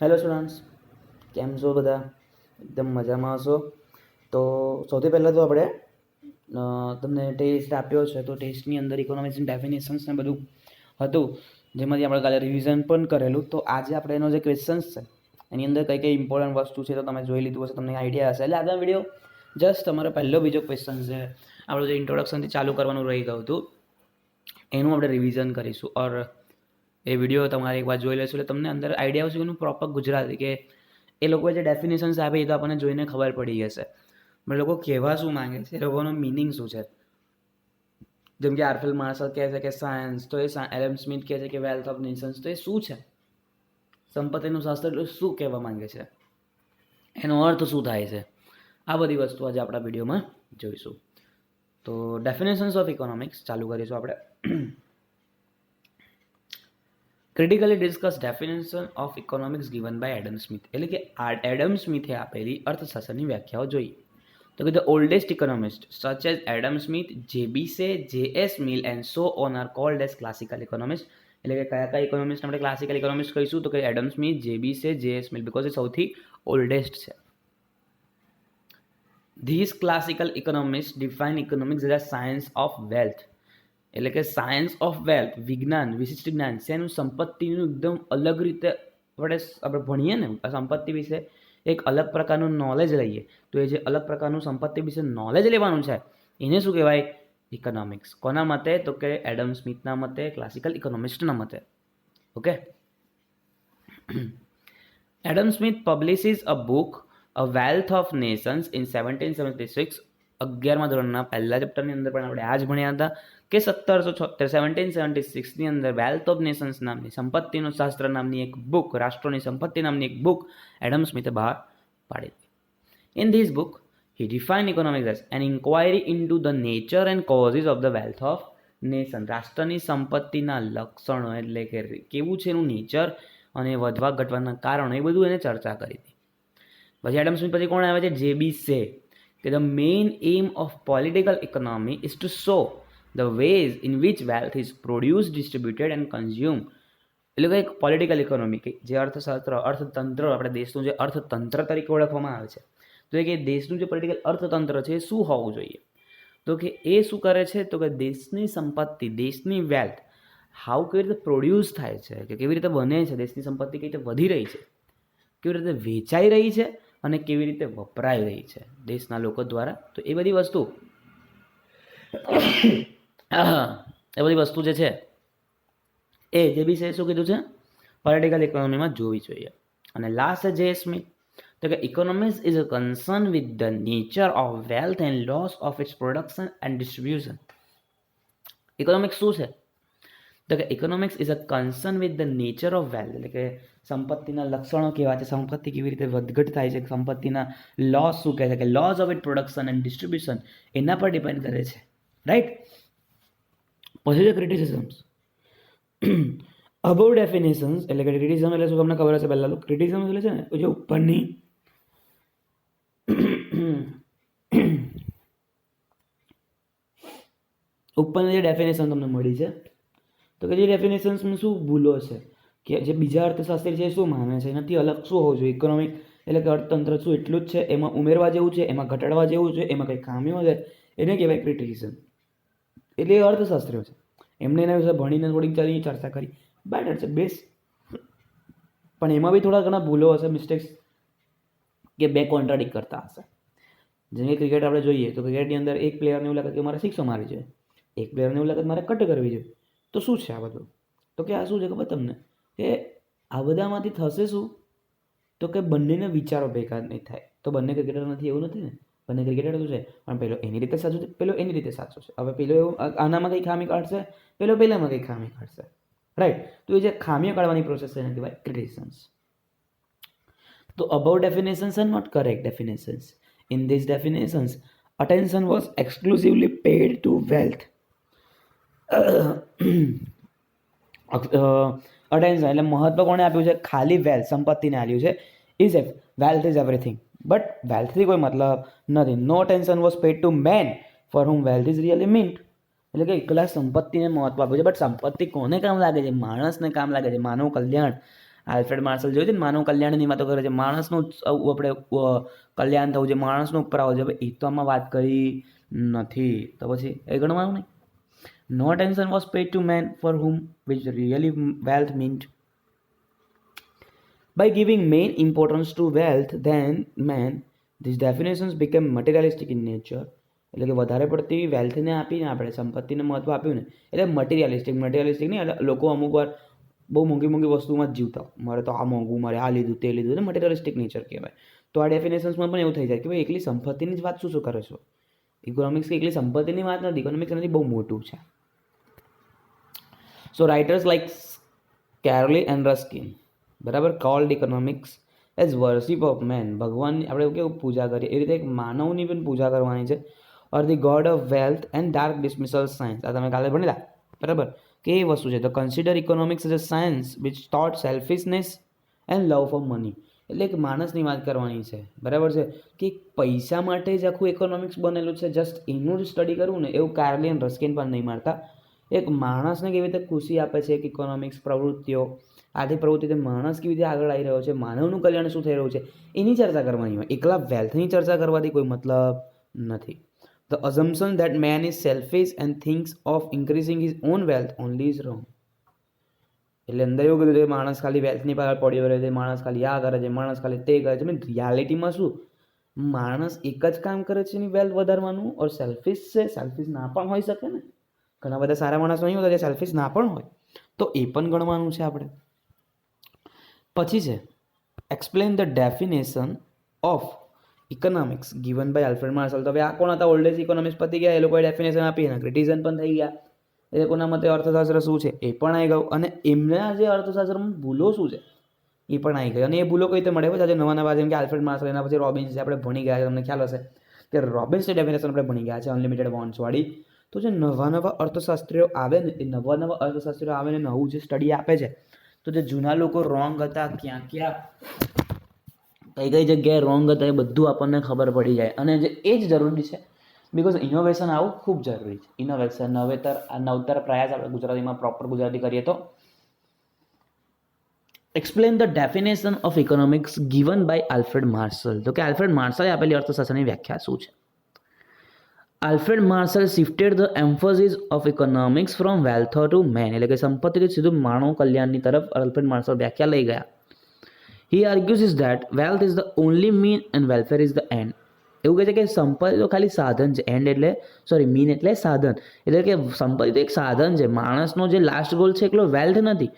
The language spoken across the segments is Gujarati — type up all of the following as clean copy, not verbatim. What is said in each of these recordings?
હેલો સ્ટુડન્ટ્સ, કેમ છો બધા? એકદમ મજામાં હશો. તો સૌથી પહેલાં તો આપણે તમને ટેસ્ટ આપ્યો છે, તો ટેસ્ટની અંદર ઇકોનોમિક્સની ડેફિનેશન્સ ને બધું હતું, જેમાંથી આપણે કાલે રિવિઝન પણ કરેલું. તો આજે આપણે એનો જે ક્વેશ્ચન્સ છે એની અંદર કઈ કઈ ઇમ્પોર્ટન્ટ વસ્તુ છે તો તમે જોઈ લીધું હશે, તમને આઈડિયા હશે. એટલે આજનો વિડીયો જસ્ટ તમારો પહેલો બીજો ક્વેશ્ચન છે, આપણું જે ઇન્ટ્રોડક્શનથી ચાલુ કરવાનું રહી ગયું હતું એનું આપણે રિવિઝન કરીશું. ઓર એ વિડીયો તમારે એકવાર જોઈ લેશો એટલે તમને અંદર આઈડિયા આવશે એનું પ્રોપર ગુજરાતી, કે એ લોકોએ જે ડેફિનેશન્સ આપી એ તો આપણને જોઈને ખબર પડી જશે પણ લોકો કહેવા શું માંગે છે, એ લોકોનો મિનિંગ શું છે. જેમ કે આર્થર માર્શલ કહે છે કે સાયન્સ, તો એ એડમ સ્મિથ કહે છે કે વેલ્થ ઓફ નેશન્સ, તો એ શું છે? સંપત્તિનું શાસ્ત્ર એટલે શું કહેવા માંગે છે, એનો અર્થ શું થાય છે, આ બધી વસ્તુ આજે આપણા વિડીયોમાં જોઈશું. તો ડેફિનેશન્સ ઓફ ઇકોનોમિક્સ ચાલુ કરીશું આપણે. Critically discuss definition of economics given by Adam Smith. એટલે કે એડમ સ્મિથે આપેલી અર્થશાસ્ત્રની વ્યાખ્યાઓ જોઈએ. તો કે the oldest economist such as Adam Smith, J B Say, J S Mill and so on are called as classical economist. એટલે કે કયા કયા ઇકોનોમિસ્ટ આપણે ક્લાસિકલ ઇકોનોમિસ્ટ કહીશું? તો કે Adam Smith, J B Say, J S mill, because એ સૌથી ઓલ્ડેસ્ટ છે. This classical economist define economics as a science of wealth. એટલે કે સાયન્સ ઓફ વેલ્થ, વિજ્ઞાન, વિશિષ્ટ જ્ઞાન છે એનું સંપત્તિનું એકદમ અલગ રીતે આપણે ભણીએ ને સંપત્તિ વિશે એક અલગ પ્રકારનું નોલેજ લઈએ, તો એ જે અલગ પ્રકારનું સંપત્તિ વિશે નોલેજ લેવાનું છે એને શું કહેવાય? ઇકોનોમિક્સ. કોના મતે? તો કે એડમ સ્મિથના મતે, ક્લાસિકલ ઇકોનોમિસ્ટના મતે. Okay. Adam Smith publishes a book a wealth of nations in 1776. 11મા ધોરણના પહેલા ચેપ્ટરની અંદર પણ આપણે આ જ ભણ્યા હતા કે 1776ની અંદર વેલ્થ ઓફ નેશન્સ નામની, સંપત્તિનું શાસ્ત્ર નામની એક બુક, રાષ્ટ્રોની સંપત્તિ નામની એક બુક એડમ સ્મિથે બહાર પાડી હતી. In this book he defined economics as an inquiry into the nature and causes of the wealth of nation. રાષ્ટ્રની સંપત્તિના લક્ષણો એટલે કે કેવું છે એનું નેચર અને વધવા ઘટવાના કારણો, એ બધું એને ચર્ચા કરી હતી. પછી એડમ સ્મિથ પછી કોણ આવે છે? જેબી સે, કે the main aim of political economy is to show the ways in which wealth is produced, distributed and consumed. એટલે કે એક પોલિટિકલ ઇકોનોમી, કે જે અર્થશાસ્ત્ર, અર્થતંત્ર, આપણે દેશનું જે અર્થતંત્ર તરીકે ઓળખવામાં આવે છે, તો એ કે દેશનું જે પોલિટિકલ અર્થતંત્ર છે એ શું હોવું જોઈએ? તો કે એ શું કરે છે? તો કે દેશની સંપત્તિ, દેશની વેલ્થ હાઉ કેવી રીતે પ્રોડ્યુસ થાય છે, કે કેવી રીતે બને છે, દેશની સંપત્તિ કેવી રીતે વધી રહી છે, કેવી રીતે વેચાઈ રહી છે અને કેવી રીતે વપરાઈ રહી છે દેશના લોકો દ્વારા. તો એ બધી વસ્તુ જે છે એ જે બી છે શું કીધું છે? પોલિટિકલ ઇકોનોમીમાં જોવી જોઈએ. અને લાસ્ટ જે સ્મિથ, તો કે economics is a concern with the nature of wealth and loss of its production and distribution. Economics શું છે? તો કે economics is a concern with the nature of wealth, એટલે કે સંપત્તિના લક્ષણો કેવા છે, સંપત્તિ કેવી રીતે વધઘટ થાય છે, સંપત્તિના લોસ શું કહે છે, કે loss of it production and distribution, એના પર ડિપેન્ડ કરે છે. રાઈટ. પછી છે ક્રિટિસિઝમ્સ. અબોવ ડેફિનેશન્સ, એટલે કે ક્રિટિસિઝમ એટલે શું તમને ખબર હશે? પહેલાં ક્રિટિસિઝમ એટલે છે ને જે ઉપરની જે ડેફિનેશન તમને મળી છે, તો કે જે ડેફિનેશન્સમાં શું ભૂલો છે, કે જે બીજા અર્થશાસ્ત્રી છે શું માને છે, એનાથી અલગ શું હોવું જોઈએ? ઇકોનોમિક એટલે કે અર્થતંત્ર શું એટલું જ છે, એમાં ઉમેરવા જેવું છે, એમાં ઘટાડવા જેવું છે, એમાં કંઈ ખામીઓ છે, એને કહેવાય ક્રિટિસિઝમ. એટલે એ અર્થશાસ્ત્રીઓ છે, એમને એના વિશે ભણીને થોડીક ચાલી ચર્ચા કરી, બેટર છે, બેસ્ટ. પણ એમાં બી થોડા ઘણા ભૂલો હશે, મિસ્ટેક્સ, કે બે કોન્ટ્રાડિક્ટ કરતા હશે. જેમ કે ક્રિકેટ આપણે જોઈએ તો ક્રિકેટની અંદર એક પ્લેયરને એવું લાગે કે મારે સિક્સો મારવી જોઈએ, એક પ્લેયરને એવું લાગે કે મારે કટ કરવી જોઈએ. તો શું છે આ બધું? તો કે આ શું છે ખબર તમને? કે આ બધામાંથી થશે શું? તો કે બંનેને વિચારો ભેગા નહીં થાય. તો બંને ક્રિકેટર નથી એવું નથી ને, બંને ક્રિકેટર શું છે, પણ પેલો એની રીતે સાચું છે, પેલો એની રીતે સાચો છે. હવે પેલો એવું આનામાં કંઈ ખામી કાઢશે, પેલો પેલામાં કંઈ ખામી કાઢશે. રાઈટ. તો એ જે ખામીઓ કાઢવાની પ્રોસેસ છે એને કહેવાય ક્રિટિસિઝમ્સ. તો above definitions are not correct definitions. In these definitions, attention was exclusively paid to wealth. Attention એટલે મહત્વ કોણે આપ્યું છે? ખાલી વેલ્થ, સંપત્તિને આપ્યું છે. Is if wealth is everything, but વેલ્થથી કોઈ મતલબ નથી. No attention was paid to man for whom wealth is really meant. એટલે કે એકલા સંપત્તિને મહત્વ આપ્યું છે, બટ સંપત્તિ કોને કામ લાગે છે? માણસને કામ લાગે છે, માનવ કલ્યાણ. આલ્ફ્રેડ માર્શલ જોયું છે ને, માનવ કલ્યાણની વાતો કરે છે, માણસનું આપણે કલ્યાણ થવું છે, માણસનો ઉપર આવવું છે. એ તો આમાં વાત કરી નથી, તો પછી એ ગણવાનું નહીં. નો attention was paid to man for whom which really wealth meant. By giving main importance to wealth than man, these definitions became materialistic in nature. એટલે કે વધારે પડતી વેલ્થને આપીને આપણે સંપત્તિને મહત્વ આપ્યું ને એટલે મટીરિયલિસ્ટિક નહીં, એટલે લોકો અમુક વાર બહુ મોંઘી મોંઘી વસ્તુમાં જ જીવતા, મારે તો આ મોંઘું, મારે આ લીધું તે લીધું, એટલે મટીરિયલિસ્ટિક નેચર કહેવાય. તો આ ડેફિનેશન્સમાં પણ એવું થઈ જાય કે ભાઈ એકલી સંપત્તિની જ વાત શું કરે છો. ઇકોનોમિક્સ એકલી સંપત્તિની વાત નથી, ઇકોનોમિક્સ નથી બહુ મોટું છે. So writers like Carlyle and Ruskin, બરાબર, called economics as worship of man, ભગવાનની આપણે કેવું પૂજા કરીએ એ રીતે એક માનવની પણ પૂજા કરવાની છે. Or the god of wealth and dark dismissal science, આ તમે કાલે ભણેલા, બરાબર, કે એ વસ્તુ છે. તો consider economics as a science which taught selfishness and love for money, એટલે એક માણસની વાત કરવાની છે, બરાબર છે, કે પૈસા માટે જ આખું ઇકોનોમિક્સ બનેલું છે, જસ્ટ એનું જ સ્ટડી કરવું ને એવું કાર્લી અને રસ્કિન પણ નહીં માનતા. એક માણસને કેવી રીતે ખુશી આપે છે એક ઇકોનોમિક્સ પ્રવૃત્તિઓ, આથી પ્રવૃત્તિથી માણસ કેવી રીતે આગળ આવી રહ્યો છે, માનવનું કલ્યાણ શું થઈ રહ્યું છે એની ચર્ચા કરવાની હોય. એકલા વેલ્થની ચર્ચા કરવાથી કોઈ મતલબ નથી. The assumption that man is selfish and thinks of increasing his own wealth only is wrong. એટલે અંદર એવું કીધું છે માણસ ખાલી વેલ્થની પાછળ પડ્યો રહે છે, માણસ ખાલી આ કરે છે, માણસ ખાલી તે કરે છે. મીન રિયાલિટીમાં શું માણસ એક જ કામ કરે છે એની વેલ્થ વધારવાનું, ઓર સેલ્ફિશ છે. સેલ્ફિશ ના પણ હોઈ શકે ને, ઘણા બધા સારા માણસો નહીં હોતા જે સેલ્ફિશ ના પણ હોય, તો એ પણ ગણવાનું છે આપણે. પછી છે explain the definition of economics given by Alfred Marshall. તો હવે આ કોણ હતા? ઓલ્ડેસ્ટ ઇકોનોમિક્સ પતી ગયા, એ લોકોએ ડેફિનેશન આપી, એના ક્રિટિઝન પણ થઈ ગયા. એ લોકોના મતે અર્થશાસ્ત્ર શું છે એ પણ આવી ગયું, અને એમના જે અર્થશાસ્ત્રમાં ભૂલો શું છે એ પણ આવી ગઈ. અને એ ભૂલો કઈ રીતે મળે? આજે નવા નવા જેમ કે આલ્ફ્રેડ માર્શલ, એના પછી રોબિન્સ છે, આપણે ભણી ગયા છે, તમને ખ્યાલ હશે કે રોબિન્સની ડેફિનેશન આપણે ભણી ગયા છે અનલિમિટેડ વોન્ટ્સવાળી. તો જે નવા અર્થશાસ્ત્રીઓ આવે ને, એ નવા અર્થશાસ્ત્રીઓ આવે ને નવું જે સ્ટડી આપે છે, તો જે જૂના લોકો રોંગ હતા, ક્યાં કઈ જગ્યાએ રોંગ હતા, એ બધું આપણને ખબર પડી જાય. અને જે એ જ જરૂરી છે, બિકોઝ ઇનોવેશન આવું ખૂબ જરૂરી છે. ઇનોવેશન, નવતર પ્રયાસ, આપણે ગુજરાતીમાં પ્રોપર ગુજરાતી કરીએ તો explain the definition of economics given by Alfred Marshall. તો કે આલ્ફ્રેડ માર્શલે આપેલી અર્થશાસ્ત્રની વ્યાખ્યા શું છે? Alfred Marshall shifted the emphasis of economics from wealth to man, એટલે કે સંપત્તિથી સીધું માનવ કલ્યાણની તરફ આલ્ફ્રેડ માર્શલ વ્યાખ્યા લઈ ગયા. He argues is that wealth is the only mean and welfare is the end. એવું કહે છે કે સંપત્તિ તો ખાલી સાધન છે, એન્ડ એટલે મીન એટલે સાધન, એટલે કે સંપત્તિ તો એક સાધન છે. માણસનો જે લાસ્ટ ગોલ છે એકલો વેલ્થ નથી,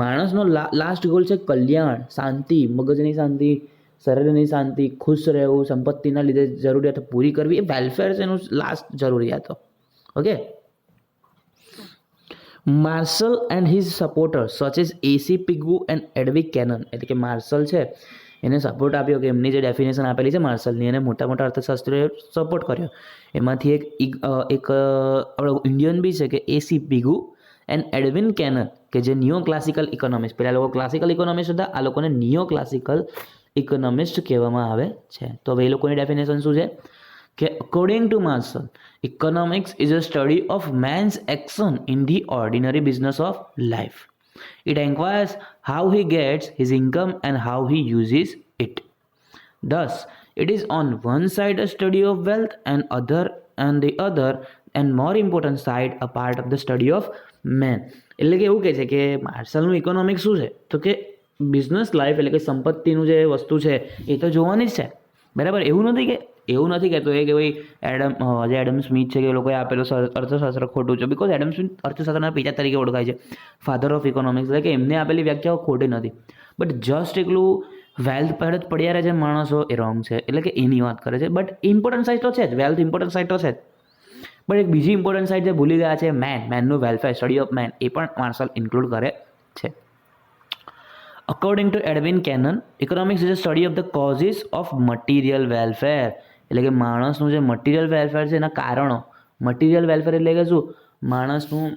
માણસનો લાસ્ટ ગોલ છે કલ્યાણ, શાંતિ, મગજની શાંતિ, શરીરની શાંતિ, ખુશ રહેવું, સંપત્તિના લીધે જરૂરિયાતો પૂરી કરવી, એ વેલફેર છે એનું લાસ્ટ જરૂરિયાતો. Okay. Marshall and his supporters such as A C Pigou and Edwin Cannan, એટલે કે માર્શલ છે એને સપોર્ટ આપ્યો, કે એમની જે ડેફિનેશન આપેલી છે માર્શલની, એને મોટા મોટા અર્થશાસ્ત્રીઓએ સપોર્ટ કર્યો. એમાંથી એક આપણો ઇન્ડિયન બી છે કે એસી પિગુ એન્ડ એડવિન કેનન, કે જે નિયો ક્લાસિકલ ઇકોનોમિસ્ટ, પેલા લોકો ક્લાસિકલ ઇકોનોમિસ્ટ હતા, આ લોકોને નિયો ક્લાસિકલ ઇકોનોમિસ્ટ કહેવામાં આવે છે. તો હવે એ લોકોની ડેફિનેશન શું છે કે according to Marshall, economics is a study of man's action in the ordinary business of life. It inquires how he gets his income and how he uses it. Thus, it is on one side a study of wealth and the other and more important side a part of the study of man. એટલે કે એવું કહે છે કે માર્શલનું ઇકોનોમિક્સ શું છે? તો કે બિઝનેસ લાઈફ, એટલે કે સંપત્તિનું જે વસ્તુ છે એ તો જોવાની જ છે, બરાબર. એવું નથી કહેતો એ કે ભાઈ એડમ સ્મિથ છે કે એ લોકોએ આપેલું અર્થશાસ્ત્ર ખોટું છે, બિકોઝ એડમ સ્મિથ અર્થશાસ્ત્રના પિતા તરીકે ઓળખાય છે, ફાધર ઓફ ઇકોનોમિક્સ, એટલે કે એમને આપેલી વ્યાખ્યાઓ ખોટી નથી. બટ જસ્ટ એકલું વેલ્થ પર જ પડ્યા રહે છે માણસો, એ રોંગ છે. એટલે કે એની વાત કરે છે. બટ ઇમ્પોર્ટન્ટ સાઇડ તો છે જ, વેલ્થ ઇમ્પોર્ટન્ટ સાઇડ તો છે જ, બટ એક બીજી ઇમ્પોર્ટન્ટ સાઇડ જે ભૂલી ગયા છે, મેનનું વેલફેર, સ્ટડી ઓફ મેન, એ પણ માર્શલ ઇન્ક્લુડ કરે છે. According to Edwin Cannon, economics is a study of the causes of material welfare. એટલે કે માણસનું જે મટીરિયલ વેલફેર છે એના કારણો. મટીરિયલ વેલફેર એટલે કે શું? માણસનું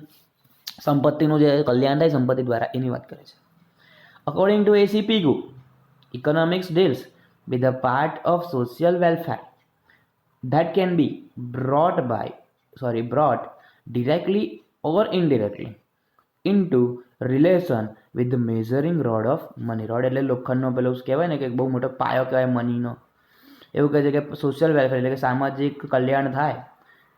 સંપત્તિનું જે કલ્યાણ થાય સંપત્તિ દ્વારા, એની વાત કરે છે. According to A.C. Pigou, economics deals with a part of social welfare that can be brought directly or indirectly. Into relation with the measuring road of money. Road એટલે લોખંડનો પેલો કહેવાય ને કે બહુ મોટો પાયો કહેવાય મનીનો. એવું કહે છે કે સોશિયલ વેલફેર એટલે કે સામાજિક કલ્યાણ થાય.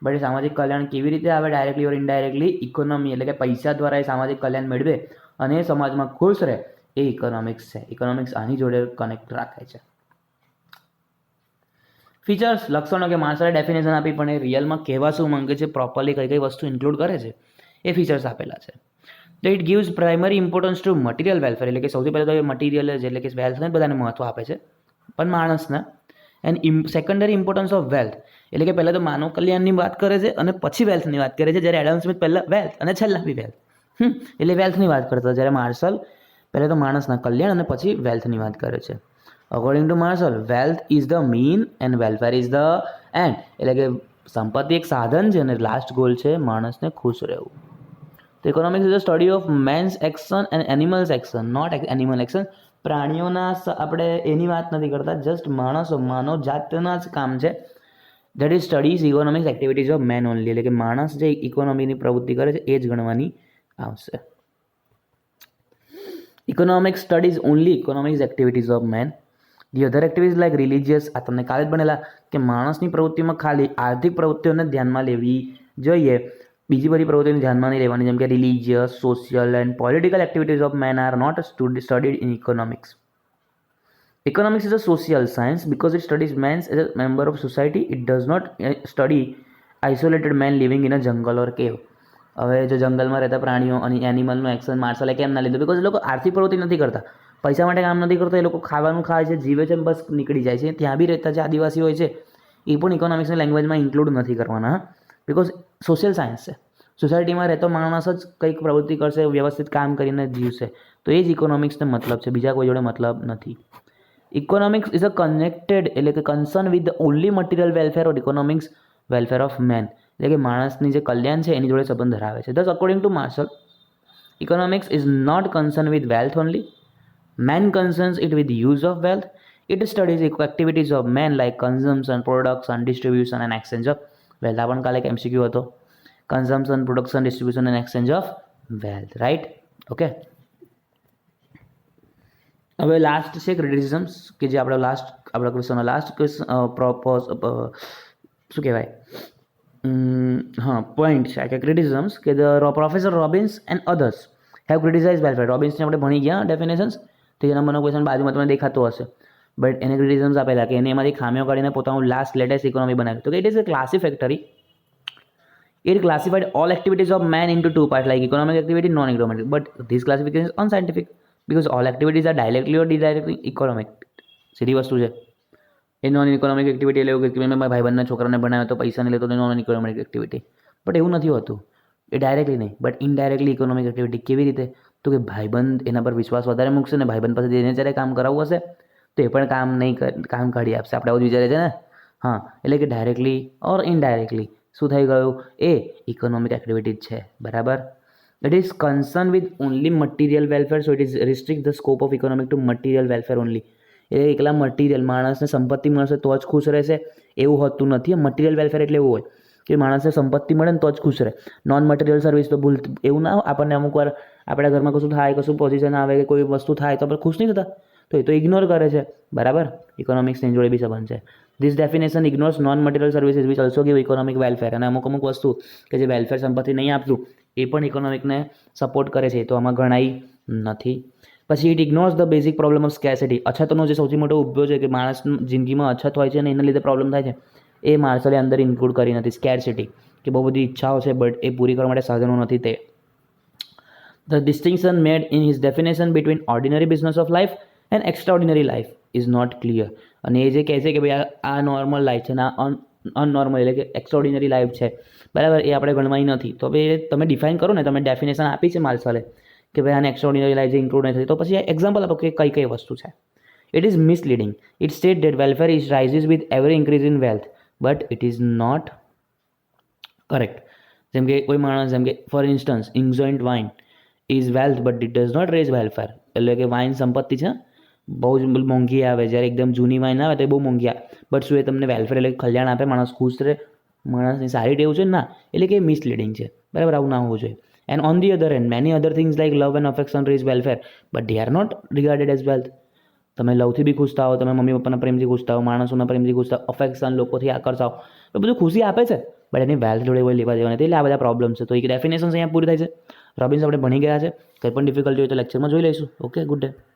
બટ એ સામાજિક કલ્યાણ કેવી રીતે આવે? ડાયરેક્ટલી ઓર ઇનડાયરેક્ટલી ઇકોનોમી એટલે કે પૈસા દ્વારા એ સામાજિક કલ્યાણ મેળવે અને એ સમાજમાં ખુશ રહે, એ ઇકોનોમિક્સ છે. ઇકોનોમિક્સ આની જોડે કનેક્ટ રાખે છે. ફીચર્સ, લક્ષણો કે માણસોને ડેફિનેશન આપી પણ એ રિયલમાં કહેવા શું માંગે છે, પ્રોપરલી કઈ કઈ વસ્તુ ઇન્ક્લુડ કરે છે, એ ફીચર્સ આપેલા છે. તો it gives primary importance to material welfare એટલે કે સૌથી પહેલાં તો એ મટીરિયલ જ એટલે કે વેલ્થને બધાને મહત્વ આપે છે, પણ માણસને. And secondary importance of wealth એટલે કે પહેલાં તો માનવ કલ્યાણની વાત કરે છે અને પછી વેલ્થની વાત કરે છે, જ્યારે એડમ સ્મિથ પહેલાં વેલ્થ અને છેલ્લા બી વેલ્થ એટલે વેલ્થની વાત કરતા, જ્યારે માર્શલ પહેલાં તો માણસના કલ્યાણ અને પછી વેલ્થની વાત કરે છે. According to Marshall, wealth is the mean and welfare is the end એટલે કે સંપત્તિ એક સાધન છે અને લાસ્ટ ગોલ છે માણસને ખુશ રહેવું. તો economics is the study of man's action and animals action, not animal action. પ્રાણીઓના આપણે એની વાત નથી કરતા, જસ્ટ માનવ જાતના જ કામ છે. That is studies economics activities of man only એટલે કે માણસ જે ઇકોનોમીની પ્રવૃત્તિ કરે છે એ જ ગણવાની આવશે. Economics studies only economics activities of man. The other activities like religious, આ તમને કાલે જ બનેલા કે માણસની પ્રવૃત્તિમાં ખાલી આર્થિક પ્રવૃત્તિઓને ધ્યાનમાં લેવી જોઈએ, બીજી બધી પ્રવૃત્તિઓને ધ્યાનમાં નહીં લેવાની, જેમ કે religious, social and political activities of man are not studied in economics. Economics is a social science because it studies man as a member of society. It does not study isolated man living in a jungle or cave. હવે જો જંગલમાં રહેતા પ્રાણીઓ અને એનિમલનું એક્શન માર્શલે કેમ ના લીધું? બિકોઝ એ લોકો આર્થિક પ્રવૃત્તિ નથી કરતા, પૈસા માટે કામ નથી કરતા, એ લોકો ખાવાનું ખાય છે, જીવે છે, બસ નીકળી જાય છે. ત્યાં બી રહેતા જે આદિવાસી હોય છે એ પણ ઇકોનોમિક્સની લેંગ્વેજમાં ઇન્ક્લુડ નથી કરવાના, બિકોઝ સોશિયલ સાયન્સ છે. સોસાયટીમાં રહેતો માણસ જ કંઈક પ્રવૃત્તિ કરશે, વ્યવસ્થિત કામ કરીને જીવશે, તો એ જ ઇકોનોમિક્સને મતલબ છે, બીજા કોઈ જોડે મતલબ નથી. ઇકોનોમિક્સ ઇઝ અ કનેક્ટેડ એટલે કે concern with only material welfare or economics welfare of man એટલે કે માણસની જે કલ્યાણ છે એની જોડે સંબંધ ધરાવે છે. Thus according to Marshall, economics is not concern with wealth only, man concerns it with use of wealth. It studies activities of man like consumption, production, distribution and exchange of wealth. આ પણ કાલે એક એમસીક્યુ હતો, consumption, production, distribution and exchange of wealth, right? Okay. હવે લાસ્ટ છે ક્રિટિસિઝમ્સ, કે જે આપણા ક્વેશ્ચનનો લાસ્ટ શું કહેવાય પોઈન્ટ છે કે ક્રિટિસિઝમ્સ કે the professor Robbins and others have criticise welfare. રોબિન્સને આપણે ભણી ગયા ડેફિનેશન્સ, તો એના નંબરનો ક્વેશ્ચન બાજુમાં તમને દેખાતો હશે, બટ એને ક્રિટિસિઝમ્સ આપેલા કે એને એમાંથી ખામીઓ કાઢીને પોતાનું લાસ્ટ લેટેસ્ટ ઇકોનોમી બનાવ્યું. તો it is a classificatory. It classified all activities of man into two parts like economic activity, non-economic. But this classification is unscientific because all activities are directly or indirectly economic. સીધી વસ્તુ છે. એ નોન ઇકોનોમિક એક્ટિવિટી એટલે એવું કે મેં મારા ભાઈબંધના છોકરાને ભણાવ્યો તો પૈસા નહીં લેતો તો નોન ઇકોનોમિક એક્ટિવિટી. બટ એવું નથી હોતું, એ ડાયરેક્ટલી નહીં બટ ઇનડાયરેક્ટલી ઇકોનોમિક એક્ટિવિટી. કેવી રીતે? તો કે ભાઈબંધ એના પર વિશ્વાસ વધારે મૂકશે ને ભાઈબંધ પાસેથી એને જ્યારે કામ કરાવવું હશે તો એ પણ કામ કાઢી આપશે. આપણે આવું જ વિચારે છે ને? હા, એટલે કે ડાયરેક્ટલી ઓર ઇનડાયરેક્ટલી શું થઈ ગયું? એ ઇકોનોમિક એક્ટિવિટી છે, બરાબર? It is concern with only material welfare, so it is restrict the scope of economic to material welfare only. એટલે એકલા મટીરિયલ માણસને સંપત્તિ મળશે તો જ ખુશ રહેશે એવું હોતું નથી. મટીરિયલ વેલફેર એટલે એવું હોય કે માણસને સંપત્તિ મળે ને તો જ ખુશ રહે. નોન મટીરિયલ સર્વિસ તો ભૂલ એવું ના હોય. આપણને અમુક વાર આપણા ઘરમાં કશું થાય, કશું પોઝિશન આવે કે કોઈ વસ્તુ થાય તો આપણે ખુશ નહીં થતા, તો એ તો ઇગ્નોર કરે છે, બરાબર? ઇકોનોમિક્સની જોડે બી સંબંધ છે. This definition ignores non material services which also give economic welfare. અને અમુક વસ્તુ કે જે વેલફેર સંપત્તિ નહીં આપતું એ પણ ઇકોનોમિકને સપોર્ટ કરે છે, તો આમાં ગણાય નથી. પછી it ignores the basic problem of scarcity. અછતનો જે સૌથી મોટો ઉભો છે કે માણસ જિંદગીમાં અછત હોય છે અને એના લીધે પ્રોબ્લેમ થાય છે, એ માર્શલે અંદર ઇન્ક્લુડ કરી નથી. સ્કેર્સિટી કે બહુ બધી ઈચ્છાઓ છે બટ એ પૂરી કરવા માટે સાધનો નથી. તે the distinction made in his definition between ordinary business of life and extraordinary life is not clear. અને એ જે કહે છે કે ભાઈ આ નોર્મલ લાઈફ છે ને આ અનનોર્મલ એટલે કે એક્સ્ટ્રાઓર્ડિનરી લાઈફ છે, બરાબર? એ આપણે ગણવાઈ નથી. તો હવે તમે ડિફાઇન કરો ને, તમે ડેફિનેશન આપી છે માર્શલે કે ભાઈ આને એક્સ્ટ્રાઓર્ડિનરી લાઈફ જે ઇન્ક્લુડ નથી, તો પછી એક્ઝામ્પલ આપો કે કઈ કઈ વસ્તુ છે. It is misleading. It state that welfare is rises with every increase in wealth, but it is not correct. જેમ કે કોઈ માણસ, જેમ કે ફોર ઇન્સ્ટન્સ ઇન્જોઇન્ટ wine is wealth but it does not raise welfare. એટલે કે વાઇન સંપત્તિ છે, બહુ જ મોંઘી આવે, જ્યારે એકદમ જૂની વાઇન આવે તો એ બહુ મોંઘી આવે, બટ શું એ તમને વેલફેર એટલે કલ્યાણ આપે, માણસ ખુશ રહે, માણસની સારી ટેવ છે? ના. એટલે કે મિસલીડિંગ છે, બરાબર? આવું ના હોવું જોઈએ. And on the other end many other things like love and affection raise welfare but they are not regarded as wealth. તમે લવથી બી ખુશ થાઓ, તમે મમ્મી પપ્પાના પ્રેમથી ખુશ થાઓ, માણસોના પ્રેમથી ખુશ થાઓ, અફેક્શન લોકોથી આકર્ષાઓ, તો બધું ખુશી આપે છે, બટ એની વેલ્થ જોડે કોઈ લેવા દેવા નથી. એટલે આ બધા પ્રોબ્લેમ છે. તો એક ડેફિનેશન્સ અહીંયા પૂરી થાય છે. રોબિન્સ આપણે ભણી ગયા છે. કંઈ પણ ડિફિકલ્ટી હોય તો લેક્ચરમાં જોઈ લઈશું. Okay, good day.